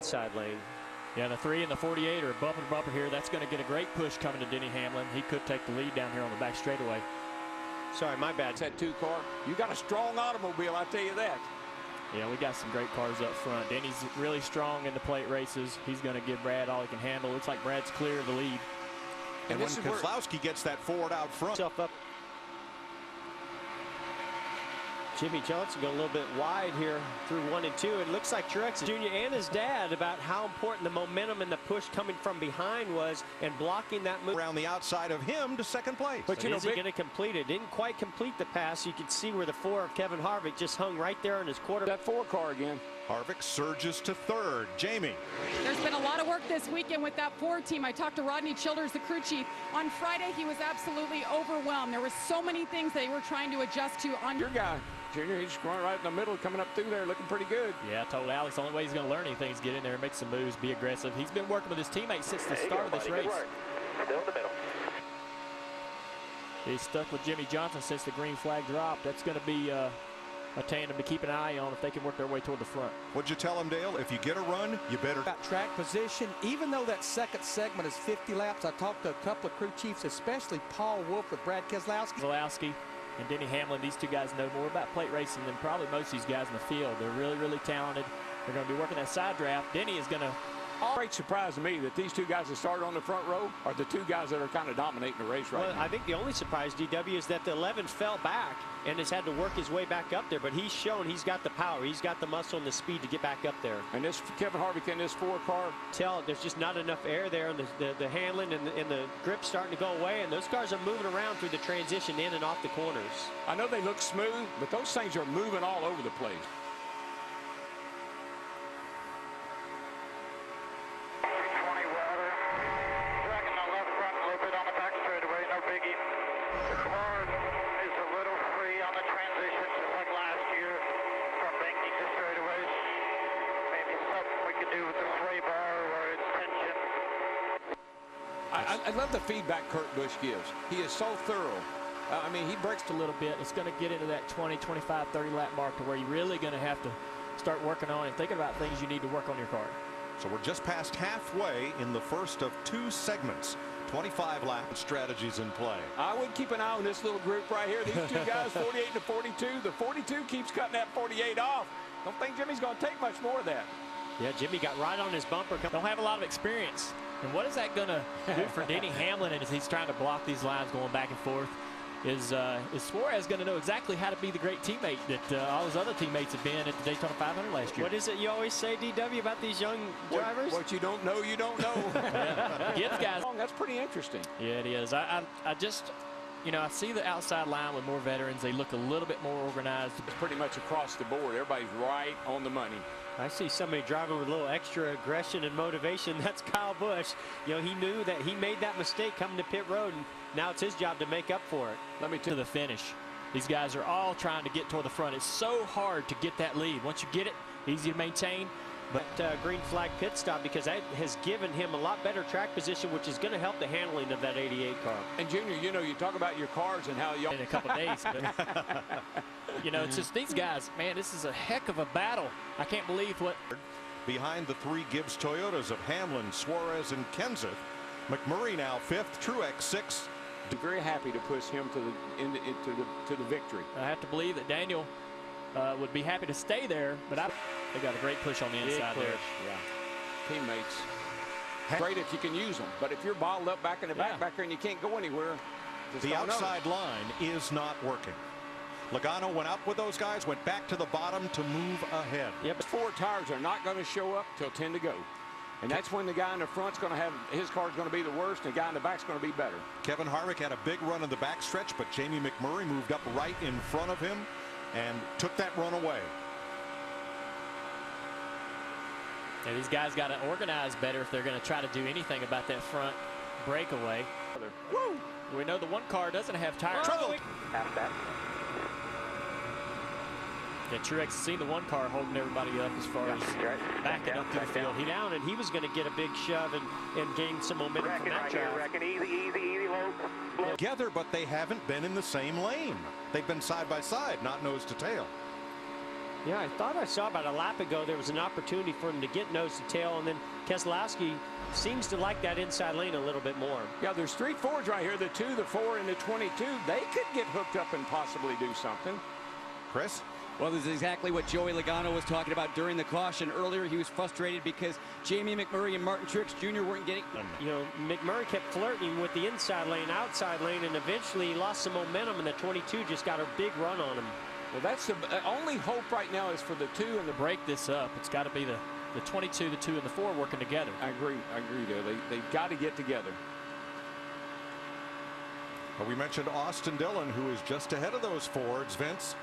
Side lane. Yeah, the 3 and the 48 are bumper to bumper here. That's going to get a great push coming to Denny Hamlin. He could take the lead down here on the back straightaway. Sorry, my bad. It's that 2 car. You got a strong automobile, I tell you that. Yeah, we got some great cars up front. Denny's really strong in the plate races. He's going to give Brad all he can handle. Looks like Brad's clear of the lead. And when Keselowski gets that Ford out front. Up. Jimmy Johnson going a little bit wide here through 1 and 2. It looks like Truex Jr. and his dad about how important the momentum and the push coming from behind was and blocking that move. Around the outside of him to second place. But you know, is he going to complete it? Didn't quite complete the pass. You could see where the 4 of Kevin Harvick just hung right there in his quarter. That 4 car again. Harvick surges to 3rd. Jamie. There's been a lot of work this weekend with that Ford team. I talked to Rodney Childers, the crew chief. On Friday, he was absolutely overwhelmed. There were so many things they were trying to adjust to on your guy. Junior, he's going right in the middle, coming up through there, looking pretty good. Yeah, I told Alex the only way he's going to learn anything is get in there and make some moves, be aggressive. He's been working with his teammates since the start of this race. Still in the middle. He's stuck with Jimmy Johnson since the green flag dropped. That's going to be a tandem to keep an eye on if they can work their way toward the front. What'd you tell him, Dale? If you get a run, you better. About track position, even though that second segment is 50 laps, I talked to a couple of crew chiefs, especially Paul Wolf with Brad Keselowski. And Denny Hamlin, these 2 guys know more about plate racing than probably most of these guys in the field. They're really, really talented. They're going to be working that side draft. Denny is going to... Great surprise to me that these 2 guys that started on the front row are the 2 guys that are kind of dominating the race right now. I think the only surprise, DW, is that the 11 fell back and has had to work his way back up there. But he's shown he's got the power, he's got the muscle and the speed to get back up there. And this Kevin Harvick in this 4 car. There's just not enough air there, and the handling and the grip starting to go away. And those cars are moving around through the transition in and off the corners. I know they look smooth, but those things are moving all over the place. I love the feedback Kurt Busch gives. He is so thorough. I mean, he breaks a little bit. It's going to get into that 20, 25, 30 lap mark to where you're really going to have to start working on and thinking about things you need to work on your car. So we're just past halfway in the first of 2 segments. 25 lap strategies in play. I would keep an eye on this little group right here. These 2 guys, 48 to 42. The 42 keeps cutting that 48 off. Don't think Jimmy's going to take much more of that. Yeah, Jimmy got right on his bumper. Don't have a lot of experience. And what is that going to do for Denny Hamlin as he's trying to block these lines going back and forth? Is Suarez going to know exactly how to be the great teammate that all his other teammates have been at the Daytona 500 last year? What is it you always say, DW, about these young drivers? What you don't know, you don't know. Yeah. Gibbs guys. That's pretty interesting. Yeah, it is. I just, you know, I see the outside line with more veterans. They look a little bit more organized. It's pretty much across the board. Everybody's right on the money. I see somebody driving with a little extra aggression and motivation. That's Kyle Busch. You know, he knew that he made that mistake coming to pit road, and now it's his job to make up for it. Let me to the finish. These guys are all trying to get toward the front. It's so hard to get that lead. Once you get it, easy to maintain. But green flag pit stop, because that has given him a lot better track position, which is going to help the handling of that 88 car. And Junior, you know, you talk about your cars and how you in a couple of days. But, you know, it's just these guys, man, this is a heck of a battle. I can't believe what. Behind the 3 Gibbs Toyotas of Hamlin, Suarez, and Kenseth. McMurray now 5th, Truex 6th. Very happy to push him to the victory. I have to believe that Daniel would be happy to stay there, but they got a great push on the inside there. Yeah, teammates. Great if you can use them, but if you're bottled up back in the back there and you can't go anywhere, the outside line is not working. Logano went up with those guys, went back to the bottom to move ahead. Yeah, but 4 tires are not going to show up till 10 to go. And that's when the guy in the front's going to have, his car's going to be the worst, and the guy in the back's going to be better. Kevin Harvick had a big run in the backstretch, but Jamie McMurray moved up right in front of him and took that run away. Yeah, these guys got to organize better if they're going to try to do anything about that front breakaway. Woo! We know the 1 car doesn't have tires. Half that. Yeah, Truex has seen the 1 car holding everybody up as far as backing up through the field. He down, and he was going to get a big shove and gain some momentum from that drive. Easy, low. Together, but they haven't been in the same lane. They've been side by side, not nose to tail. Yeah, I thought I saw about a lap ago there was an opportunity for him to get nose to tail, and then Keselowski seems to like that inside lane a little bit more. Yeah, there's 3 Fords right here, the 2, the 4, and the 22. They could get hooked up and possibly do something. Chris? Well, this is exactly what Joey Logano was talking about during the caution earlier. He was frustrated because Jamie McMurray and Martin Truex Jr. weren't getting. You know, McMurray kept flirting with the inside lane, outside lane, and eventually he lost some momentum, and the 22 just got a big run on him. Well, that's the only hope right now is for the 2 and the Break this up. It's got to be the 22, the 2, and the 4 working together. I agree, Dale. They've got to get together. Well, we mentioned Austin Dillon, who is just ahead of those Fords, Vince.